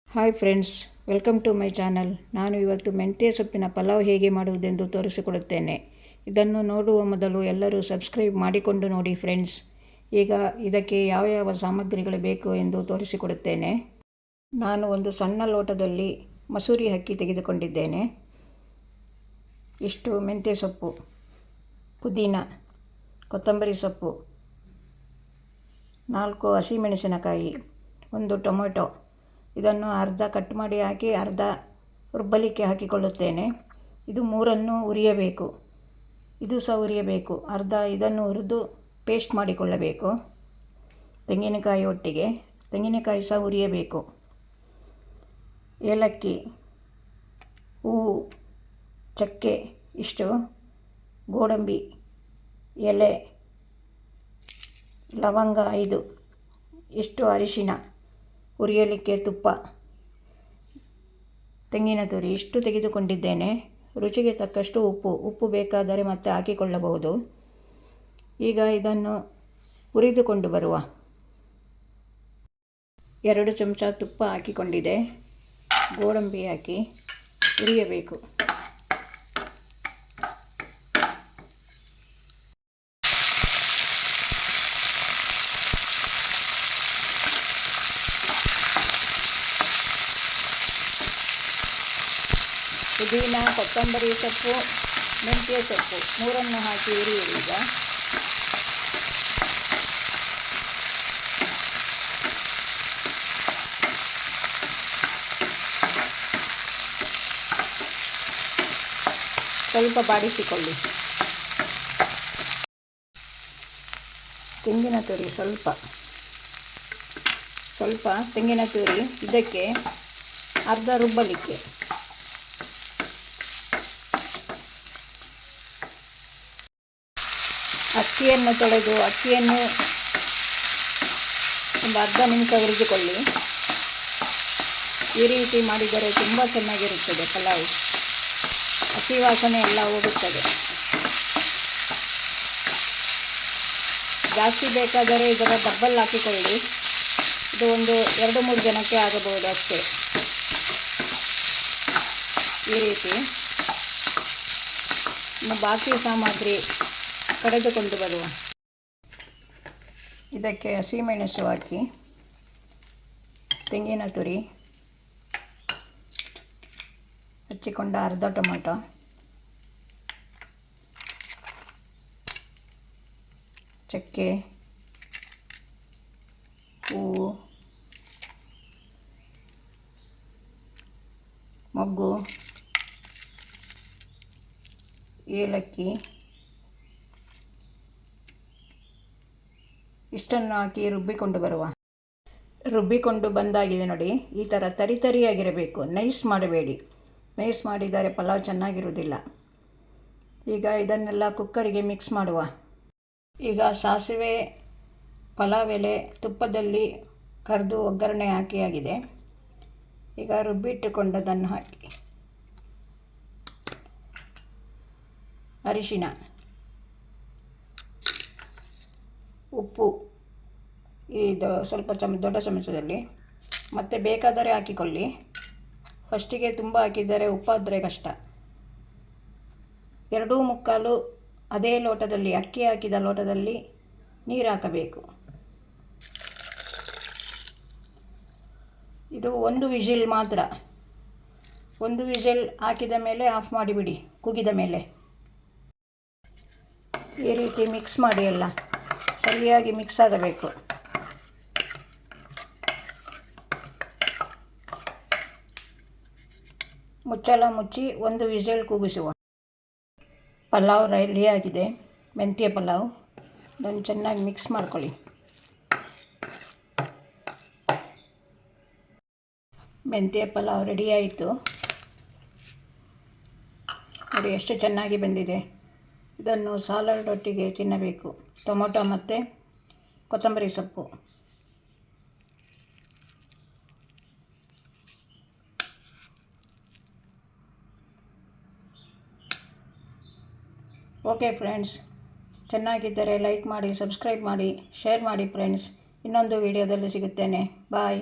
Hi friends, welcome to my channel. ನಾನು ಇವತ್ತು ಮೆಂತ್ಯ ಸೊಪ್ಪಿನ ಪಲಾವ್ ಹೇಗೆ ಮಾಡುವುದೆಂದು ತೋರಿಸಿಕೊಡುತ್ತೇನೆ. ಇದನ್ನು ನೋಡುವ ಮೊದಲು ಎಲ್ಲರೂ ಸಬ್ಸ್ಕ್ರೈಬ್ ಮಾಡಿಕೊಂಡು ನೋಡಿ ಫ್ರೆಂಡ್ಸ್. ಈಗ ಇದಕ್ಕೆ ಯಾವ ಸಾಮಗ್ರಿಗಳು ಬೇಕು ಎಂದು ತೋರಿಸಿಕೊಡುತ್ತೇನೆ. ನಾನು ಒಂದು ಸಣ್ಣ ಲೋಟದಲ್ಲಿ ಮಸೂರಿ ಅಕ್ಕಿ ತೆಗೆದುಕೊಂಡಿದ್ದೇನೆ. ಇಷ್ಟು ಮೆಂತ್ಯ ಸೊಪ್ಪು, ಪುದೀನ, ಕೊತ್ತಂಬರಿ ಸೊಪ್ಪು, 4 ಹಸಿಮೆಣಸಿನಕಾಯಿ, 1 ಟೊಮೆಟೊ. ಇದನ್ನು ಅರ್ಧ ಕಟ್ ಮಾಡಿ ಹಾಕಿ ಅರ್ಧ ರುಬ್ಬಲಿಕ್ಕೆ ಹಾಕಿಕೊಳ್ಳುತ್ತೇನೆ. ಇದು 3 ಹುರಿಯಬೇಕು. ಇದು ಸಹ ಹುರಿಯಬೇಕು. ಅರ್ಧ ಇದನ್ನು ಹುರಿದು ಪೇಸ್ಟ್ ಮಾಡಿಕೊಳ್ಳಬೇಕು. ತೆಂಗಿನಕಾಯಿ ಒಟ್ಟಿಗೆ, ತೆಂಗಿನಕಾಯಿ ಸಹ ಹುರಿಯಬೇಕು. ಏಲಕ್ಕಿ, ಹೂವು, ಚಕ್ಕೆ ಇಷ್ಟು, ಗೋಡಂಬಿ ಎಲೆ, ಲವಂಗ 5, ಇಷ್ಟು ಅರಿಶಿನ, ಹುರಿಯಲಿಕ್ಕೆ ತುಪ್ಪ, ತೆಂಗಿನ ತುರಿ ಇಷ್ಟು ತೆಗೆದುಕೊಂಡಿದ್ದೇನೆ. ರುಚಿಗೆ ತಕ್ಕಷ್ಟು ಉಪ್ಪು ಬೇಕಾದರೆ ಮತ್ತೆ ಹಾಕಿಕೊಳ್ಳಬಹುದು. ಈಗ ಇದನ್ನು ಹುರಿದುಕೊಂಡು ಬರುವ. 2 ಚಮಚ ತುಪ್ಪ ಹಾಕಿಕೊಂಡಿದೆ. ಗೋಡಂಬಿ ಹಾಕಿ ಹುರಿಯಬೇಕು. ಪುದೀನ, ಕೊತ್ತಂಬರಿ ಸೊಪ್ಪು, ಮೆಂತ್ಯ ಸೊಪ್ಪು 3 ಹಾಕಿ ಹುರಿಯಿರಿ. ಈಗ ಸ್ವಲ್ಪ ಬಾಡಿಸಿಕೊಳ್ಳಿ. ತೆಂಗಿನ ತುರಿ ಸ್ವಲ್ಪ ತೆಂಗಿನ ತುರಿ ಇದಕ್ಕೆ ಅರ್ಧ ರುಬ್ಬಲಿಕ್ಕೆ. ಅಕ್ಕಿಯನ್ನು ತೊಳೆದು ಅಕ್ಕಿಯನ್ನು ಒಂದು ಅರ್ಧ ನಿಮಿಷ ಹುರಿದುಕೊಳ್ಳಿ. ಈ ರೀತಿ ಮಾಡಿದರೆ ತುಂಬ ಚೆನ್ನಾಗಿರುತ್ತದೆ ಪಲಾವು. ಹಸಿ ವಾಸನೆ ಎಲ್ಲ ಹೋಗುತ್ತದೆ. ಜಾಸ್ತಿ ಬೇಕಾದರೆ ಇದರ ಡಬ್ಬಲ್ ಹಾಕಿಕೊಳ್ಳಿ. ಇದು ಒಂದು 2-3 ಜನಕ್ಕೆ ಆಗಬಹುದು ಅಷ್ಟೇ. ಈ ರೀತಿ ಇನ್ನು ಬಾಕಿ ಸಾಮಗ್ರಿ ಕಡೆದುಕೊಂಡು ಬರುವ. ಇದಕ್ಕೆ ಹಸಿಮೆಣಸು ಹಾಕಿ, ತೆಂಗಿನ ತುರಿ, ಹಚ್ಚಿಕೊಂಡ ಅರ್ಧ ಟೊಮೆಟೊ, ಚಕ್ಕೆ, ಹೂವು, ಮೊಗ್ಗು, ಏಲಕ್ಕಿ ಇಷ್ಟನ್ನು ಹಾಕಿ ರುಬ್ಬಿಕೊಂಡು ಬರುವ. ರುಬ್ಬಿಕೊಂಡು ಬಂದಾಗಿದೆ ನೋಡಿ. ಈ ಥರ ತರಿಯಾಗಿರಬೇಕು. ನೈಸ್ ಮಾಡಬೇಡಿ. ನೈಸ್ ಮಾಡಿದರೆ ಪಲಾವ್ ಚೆನ್ನಾಗಿರುವುದಿಲ್ಲ. ಈಗ ಇದನ್ನೆಲ್ಲ ಕುಕ್ಕರಿಗೆ ಮಿಕ್ಸ್ ಮಾಡುವ. ಈಗ ಸಾಸಿವೆ, ಪಲಾವ್ ಎಲೆ ತುಪ್ಪದಲ್ಲಿ ಕರಿದು ಒಗ್ಗರಣೆ ಆಗಿದೆ. ಈಗ ರುಬ್ಬಿಟ್ಟುಕೊಂಡದನ್ನು ಹಾಕಿ, ಅರಿಶಿನ, ಉಪ್ಪು ಇದು ಸ್ವಲ್ಪ ದೊಡ್ಡ ಚಮಚದಲ್ಲಿ, ಮತ್ತು ಬೇಕಾದರೆ ಹಾಕಿಕೊಳ್ಳಿ. ಫಸ್ಟಿಗೆ ತುಂಬ ಹಾಕಿದರೆ ಉಪ್ಪಾದರೆ ಕಷ್ಟ. 2 ಅದೇ ಲೋಟದಲ್ಲಿ, ಅಕ್ಕಿ ಹಾಕಿದ ಲೋಟದಲ್ಲಿ ನೀರು ಹಾಕಬೇಕು. ಇದು 1 ವಿಷಿಲ್ ಮಾತ್ರ. 1 ವಿಷಿಲ್ ಹಾಕಿದ ಮೇಲೆ ಆಫ್ ಮಾಡಿಬಿಡಿ. ಕುಗಿದ ಮೇಲೆ ಈ ರೀತಿ ಮಿಕ್ಸ್ ಮಾಡಿ, ಎಲ್ಲ ಸರಿಯಾಗಿ ಮಿಕ್ಸ್ ಆಗಬೇಕು. ಮುಚ್ಚಳ ಮುಚ್ಚಿ 1 ವಿಷಲ್ ಕೂಗಿಸುವ. ಪಲಾವ್ ರೆಡಿಯಾಗಿದೆ. ಮೆಂತ್ಯ ಪಲಾವ್. ಅದನ್ನು ಚೆನ್ನಾಗಿ ಮಿಕ್ಸ್ ಮಾಡ್ಕೊಳ್ಳಿ. ಮೆಂತ್ಯ ಪಲಾವ್ ರೆಡಿ ಆಯಿತು ನೋಡಿ, ಎಷ್ಟು ಚೆನ್ನಾಗಿ ಬಂದಿದೆ. ಇದನ್ನು ಸಾಲಡ್ ಒಟ್ಟಿಗೆ ತಿನ್ನಬೇಕು. ಟೊಮೊಟೊ ಮತ್ತು ಕೊತ್ತಂಬರಿ ಸೊಪ್ಪು. ಓಕೆ ಫ್ರೆಂಡ್ಸ್, ಚೆನ್ನಾಗಿದ್ದರೆ ಲೈಕ್ ಮಾಡಿ, ಸಬ್ಸ್ಕ್ರೈಬ್ ಮಾಡಿ, ಶೇರ್ ಮಾಡಿ ಫ್ರೆಂಡ್ಸ್. ಇನ್ನೊಂದು ವಿಡಿಯೋದಲ್ಲಿ ಸಿಗುತ್ತೇನೆ. ಬಾಯ್.